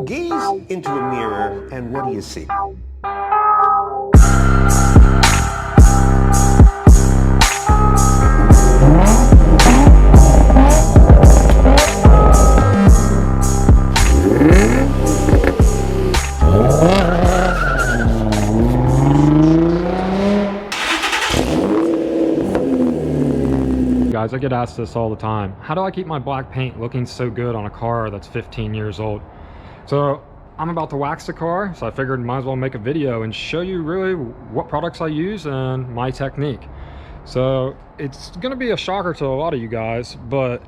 Gaze into a mirror and what do you see? Guys, I get asked this all the time. How do I keep my black paint looking so good on a car that's 15 years old? So I'm about to wax the car, so I figured might as well make a video and show you really what products I use and my technique. So it's gonna be a shocker to a lot of you guys, but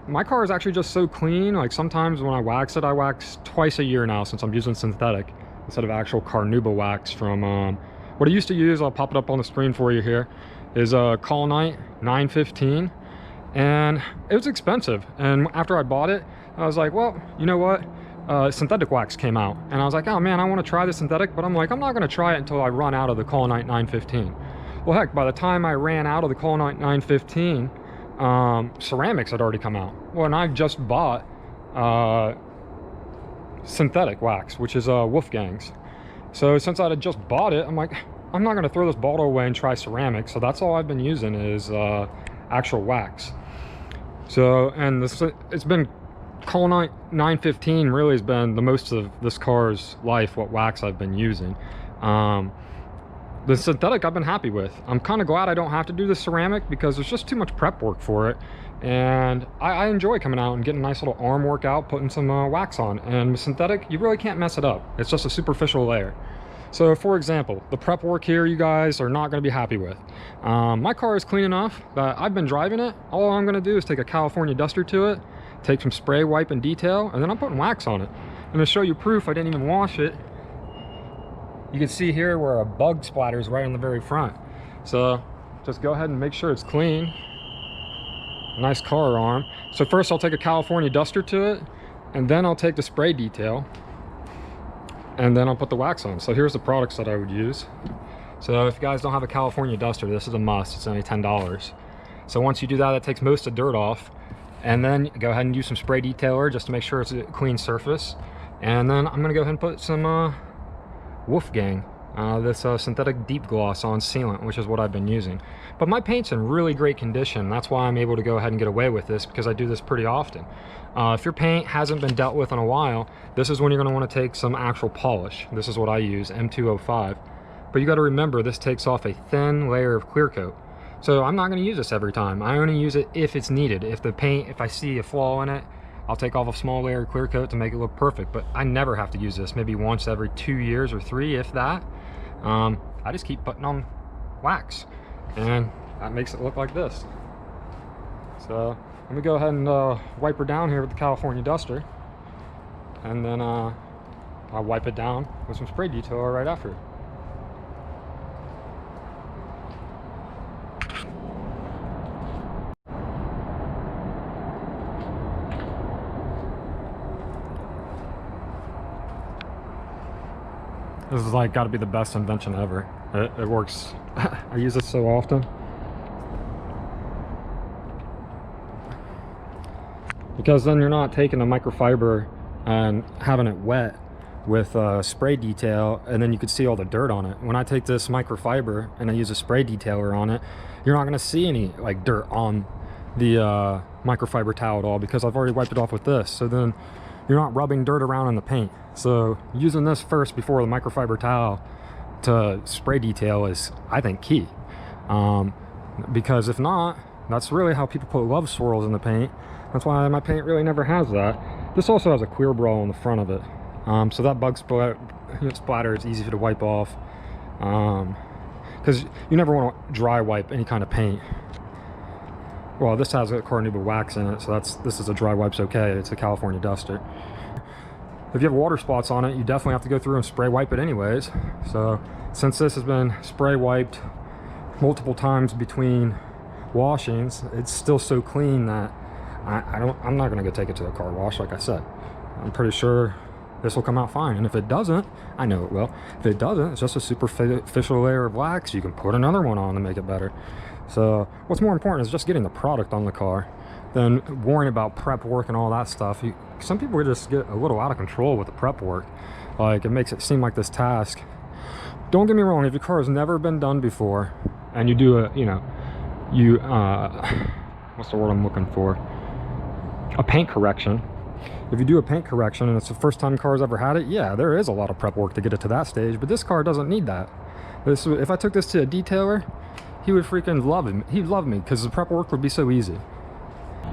my car is actually just so clean. Like sometimes when I wax twice a year now since I'm using synthetic instead of actual Carnauba wax from what I used to use. I'll pop it up on the screen for you here. Is a Coilovers 915, and it was expensive. And after I bought it, I was like, well, you know what? Synthetic wax came out, and I was like, oh man, I want to try the synthetic, but I'm like, I'm not going to try it until I run out of the Coilovers 915. Well, heck, by the time I ran out of the Coilovers 915, ceramics had already come out. Well, and I just bought synthetic wax, which is Wolfgang's. So since I had just bought it, I'm like, I'm not going to throw this bottle away and try ceramics. So that's all I've been using is actual wax. So, and it's been Coilovers 915 really has been the most of this car's life, what wax I've been using. The synthetic I've been happy with. I'm kind of glad I don't have to do the ceramic because there's just too much prep work for it. And I enjoy coming out and getting a nice little arm workout, putting some wax on. And with synthetic, you really can't mess it up. It's just a superficial layer. So for example, the prep work here you guys are not going to be happy with. My car is clean enough that I've been driving it. All I'm going to do is take a California duster to it, take some spray, wipe, and detail, and then I'm putting wax on it. And to show you proof I didn't even wash it, you can see here where a bug splatters right on the very front. So just go ahead and make sure it's clean. Nice car arm. So first I'll take a California duster to it, and then I'll take the spray detail, and then I'll put the wax on. So here's the products that I would use. So if you guys don't have a California duster, this is a must. It's only $10. So once you do that, it takes most of the dirt off. And then go ahead and use some spray detailer just to make sure it's a clean surface. And then I'm gonna go ahead and put some Wolfgang, this synthetic deep gloss on sealant, which is what I've been using. But my paint's in really great condition. That's why I'm able to go ahead and get away with this, because I do this pretty often. If your paint hasn't been dealt with in a while, this is when you're going to want to take some actual polish. This is what I use, M205. But you got to remember, this takes off a thin layer of clear coat. So I'm not going to use this every time. I only use it if it's needed. If the paint, if I see a flaw in it, I'll take off a small layer of clear coat to make it look perfect. But I never have to use this, maybe once every 2 years or 3, if that. I just keep putting on wax, and that makes it look like this. So let me go ahead and wipe her down here with the California duster, and then I'll wipe it down with some spray detail right after. This is like got to be the best invention ever. It works. I use it so often. Because then you're not taking the microfiber and having it wet with spray detail, and then you could see all the dirt on it. When I take this microfiber and I use a spray detailer on it, you're not going to see any like dirt on the microfiber towel at all, because I've already wiped it off with this. So then you're not rubbing dirt around in the paint. So using this first before the microfiber towel to spray detail is, I think, key. Because if not, that's really how people put love swirls in the paint. That's why my paint really never has that. This also has a clear brawl on the front of it. So that bug splatter is easy to wipe off. Because you never want to dry wipe any kind of paint. Well, this has a Carnauba wax in it, so this is a dry wipe's okay. It's a California duster. If you have water spots on it, you definitely have to go through and spray wipe it anyways. So since this has been spray wiped multiple times between washings, it's still so clean that I'm not gonna go take it to a car wash. Like I said, I'm pretty sure this will come out fine. And if it doesn't, I know it will. If it doesn't, it's just a superficial layer of wax. You can put another one on to make it better. So what's more important is just getting the product on the car. than worrying about prep work and all that stuff. Some people just get a little out of control with the prep work. Like, it makes it seem like this task. Don't get me wrong, if your car has never been done before and you do a, you know, what's the word I'm looking for? A paint correction. If you do a paint correction and it's the first time car's ever had it, yeah, there is a lot of prep work to get it to that stage, but this car doesn't need that. If I took this to a detailer, he would freaking love him. He'd love me because the prep work would be so easy.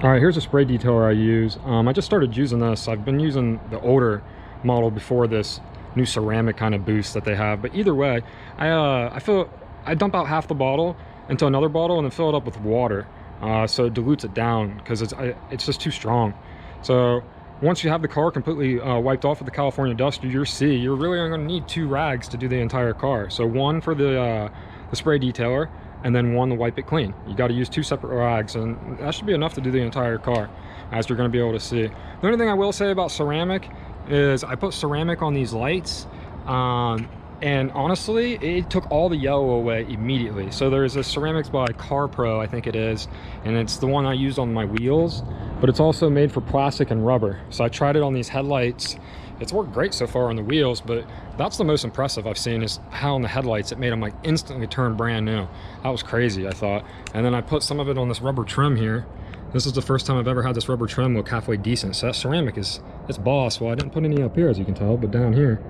All right, here's a spray detailer I use. I just started using this. I've been using the older model before this new ceramic kind of boost that they have. But either way, I dump out half the bottle into another bottle and then fill it up with water. So it dilutes it down because it's just too strong. So once you have the car completely wiped off with the California Dust or your C, you're really only going to need 2 rags to do the entire car. So one for the spray detailer, and then one to wipe it clean. You got to use 2 separate rags, and that should be enough to do the entire car, as you're going to be able to see. The only thing I will say about ceramic is I put ceramic on these lights, and honestly, it took all the yellow away immediately. So there's a ceramics by Car Pro, I think it is, and it's the one I used on my wheels, but it's also made for plastic and rubber. So I tried it on these headlights. It's worked great so far on the wheels, but that's the most impressive I've seen, is how on the headlights it made them like instantly turn brand new. That was crazy, I thought. And then I put some of it on this rubber trim here. This is the first time I've ever had this rubber trim look halfway decent. So that ceramic it's boss. Well, I didn't put any up here, as you can tell, but down here.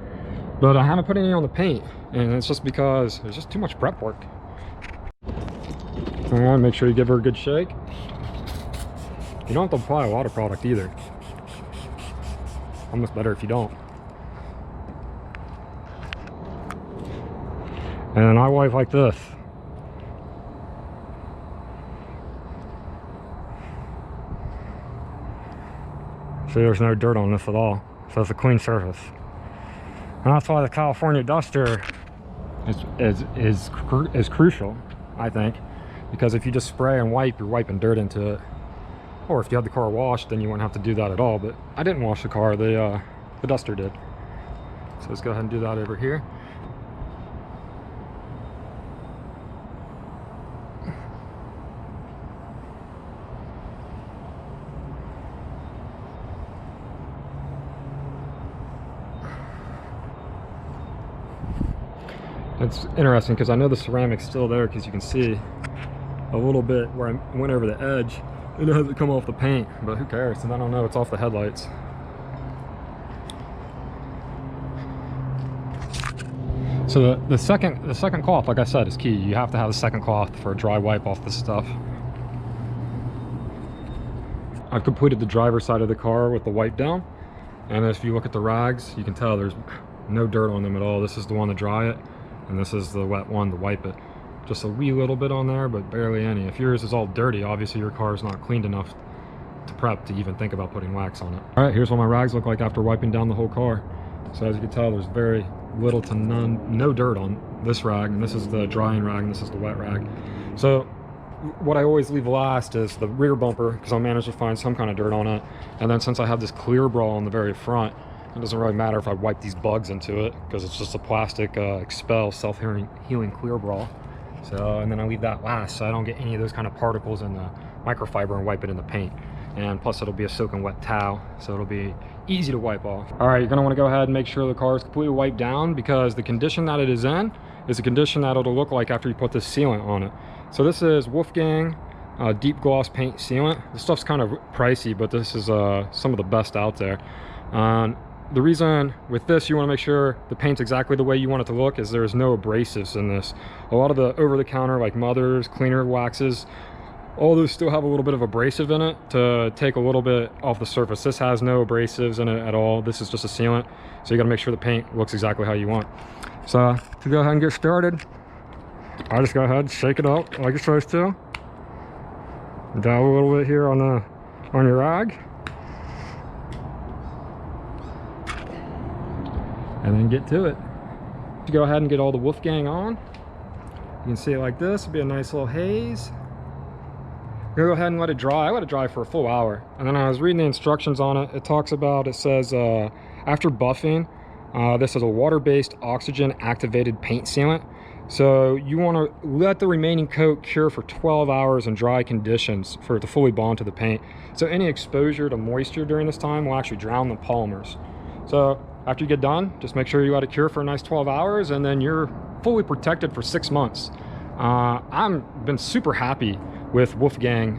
But I haven't put any on the paint, and it's just because there's just too much prep work. All right, make sure you give her a good shake. You don't have to apply a lot of product either. Almost better if you don't. And then I wipe like this. See, there's no dirt on this at all. So it's a clean surface. And that's why the California Duster is crucial, I think. Because if you just spray and wipe, you're wiping dirt into it. Or if you had the car washed, then you wouldn't have to do that at all. But I didn't wash the car, the Duster did. So let's go ahead and do that over here. It's interesting because I know the ceramic's still there, because you can see a little bit where I went over the edge. It hasn't come off the paint, but who cares? And I don't know, it's off the headlights. So the second cloth, like I said, is key. You have to have a second cloth for a dry wipe off this stuff. I've completed the driver's side of the car with the wipe down, and if you look at the rags, you can tell there's no dirt on them at all. This is the one to dry it, and this is the wet one to wipe it. Just a wee little bit on there, but barely any. If yours is all dirty, obviously your car is not cleaned enough to prep to even think about putting wax on it. All right, here's what my rags look like after wiping down the whole car. So as you can tell, there's very little to no dirt on this rag, and this is the drying rag, and this is the wet rag. So what I always leave last is the rear bumper, because I'll manage to find some kind of dirt on it. And then since I have this clear bra on the very front, it doesn't really matter if I wipe these bugs into it, because it's just a plastic Expel self-healing clear bra. So, and then I leave that last, so I don't get any of those kind of particles in the microfiber and wipe it in the paint. And plus it'll be a soaking wet towel, so it'll be easy to wipe off. All right, you're gonna wanna go ahead and make sure the car is completely wiped down, because the condition that it is in is the condition that it'll look like after you put this sealant on it. So this is Wolfgang deep gloss paint sealant. This stuff's kind of pricey, but this is some of the best out there. The reason with this you want to make sure the paint's exactly the way you want it to look is there's no abrasives in this. A lot of the over-the-counter like Mothers, cleaner waxes, all those still have a little bit of abrasive in it to take a little bit off the surface. This has no abrasives in it at all. This is just a sealant, so you got to make sure the paint looks exactly how you want. So to go ahead and get started, I just go ahead and shake it up like you're supposed to. Dab a little bit here on your rag, and then get to it. To go ahead and get all the Wolfgang on, you can see it like this. It'll be a nice little haze. Go ahead and let it dry. I let it dry for a full hour, and then I was reading the instructions on it. It talks about, it says after buffing, this is a water-based oxygen activated paint sealant. So you want to let the remaining coat cure for 12 hours in dry conditions for it to fully bond to the paint. So any exposure to moisture during this time will actually drown the polymers. So after you get done, just make sure you let it cure for a nice 12 hours, and then you're fully protected for 6 months. I've been super happy with Wolfgang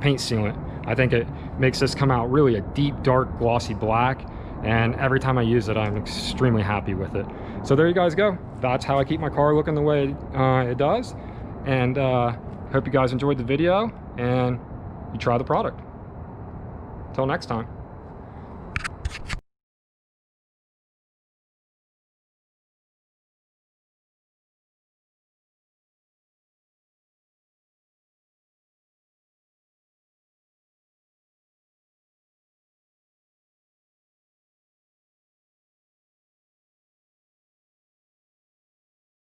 paint sealant. I think it makes this come out really a deep, dark, glossy black, and every time I use it, I'm extremely happy with it. So there you guys go. That's how I keep my car looking the way it does. And hope you guys enjoyed the video and you try the product. Till next time.